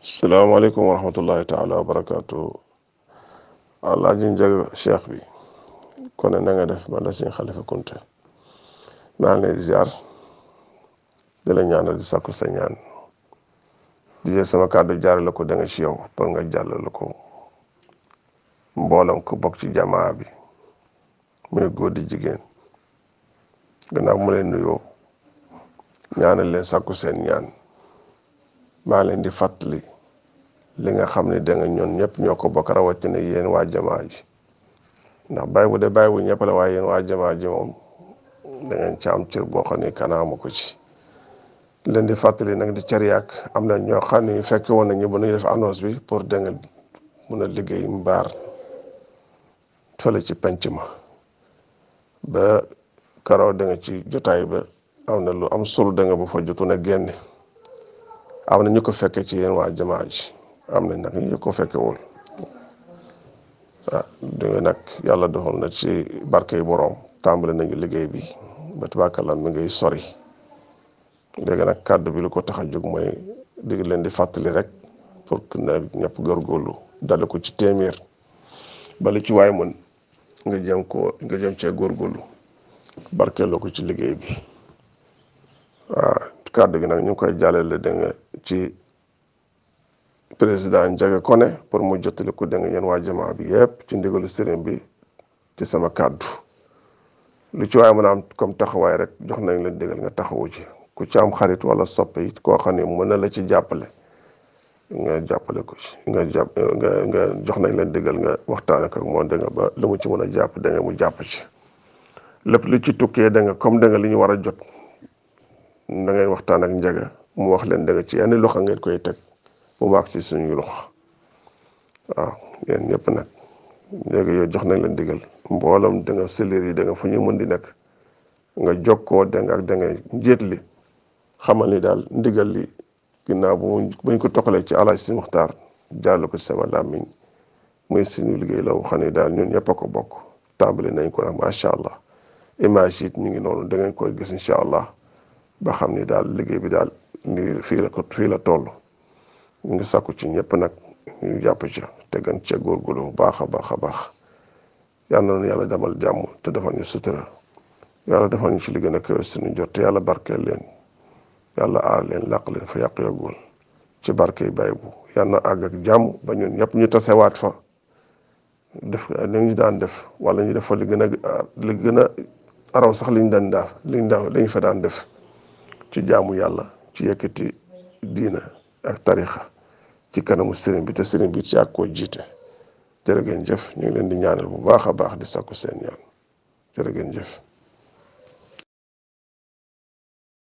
salaamaaleykum wa rahmatullahi taala wa barakaatu. Alaaji Njaga cheikh bi kon na nga def man la sëñ Xalifa Kunte maa ngi lay ziar di la ñaanal di sakku sa ñaan di jël sama kàddu jaarale ko da nga ci yow pour nga jàllale ko mboolam ko bokk ci jamaa bi muy góor di jigéen gannaaw mu leen nuyoo ñaanal leen sakku seen ñaan maa leen di fàttali li nga xam ne da nga ñoon ñëpp ñoo ko bokk rawatina yéen waa jamaa ji ndax bàyyi bu dee bàyyi bu ñëpp la waaye yéen waa jamaa ji moom da ngeen ci am cër boo xam ne kanaamu ko ci leen di fàttali nag di cër yàq am na ñoo xam ne fekk woon nañu ba nuy def annonce bi pour da nga mun a liggéey mbaar fële ci penc ma ba karaw da nga ci jotaay ba am na lu am solo da nga bu fa jotu na génne am na ñu ko fekkee ci yéen waa jamaa ji am nañ nag ñu ko fekkewul waaw dégg nag yàlla defal na ci barke yi boroom tàmbali nañu liggéey bi ba tubaakalla mi ngay sori léegi nag kàddu bi lu ko tax a jóg mooy dig leen di fàttali rek pour que nag ñëpp góorgóorlu dale ko ci téeméer bali ci waay mën nga jëm cee góorgóorlu barkeeloo ko ci liggéey bi waaw kàddu gi nag ñu ngi koy jàllale da nga ci président Njaga Kone pour mu jottali ko da nga yéen waa jamaa bi yëpp ci ndigalu sëriñ bi ci sama kàddu lu ci waaye mën a am comme taxawaay rek jox nañ leen digal nga taxawu ci ku ci am xarit wala soppe it koo xam ne mën na la ci jàppale nga jàppale ko ci nga jox nañ leen digal nga waxtaan ak moom da nga ba lu mu ci mën a jàpp da nga mu jàpp ci lépp lu ci tukkee da nga comme da nga li ñu war a jot da ngay waxtaan ak Njaga mu wax leen da nga ci yenn loxo ngeen koy teg mu maag si suñuy loxo waaw yéen ñëpp nag léegi yow jox nañ leen digal mboolam da nga sëleer yi da nga fu ñu mën di nekk nga jokkoo da nga ak da nga njiit li xamal ni daal ndigal li ginnaaw buñ ko toxalee ci Alaaji Si Muxtaar jàll ko ci sama làmmiñ muy suñu liggéey la xam ne daal ñun ñëpp a ko bokk tàmbali nañ ko nag macha allah image it ñu ngi noonu da ngeen koy gis incha allah ba xam ni daal liggéey bi daal fii la toll ñu ngi sàkku ci ñëpp nag ñu jàpp ci te gën cee góorgóorlu bu baax a baax a baax yal na yàlla demal jàmm te defal ñu sutura yàlla defal ñu ci li gën a kawe suñu jot te yàlla barkeel leen yàlla aar leen làq leen fa yàq yogul ci barkey bay bu yal na àgg ak jàmm ba ñun ñëpp ñu tasewaat fa def li ñu daan def wala ñu def fa li gën a araw sax liñ fa daan def ci jaamu yàlla ci yëkkati diina ak tarixa ci kanamu sëriñ bi te sëriñ bi ci ak koo jiite jërë ngeen jëf ñu ngi leen di ñaanal bu baax a baax di sakku seen ñaan jërë ngeen jëf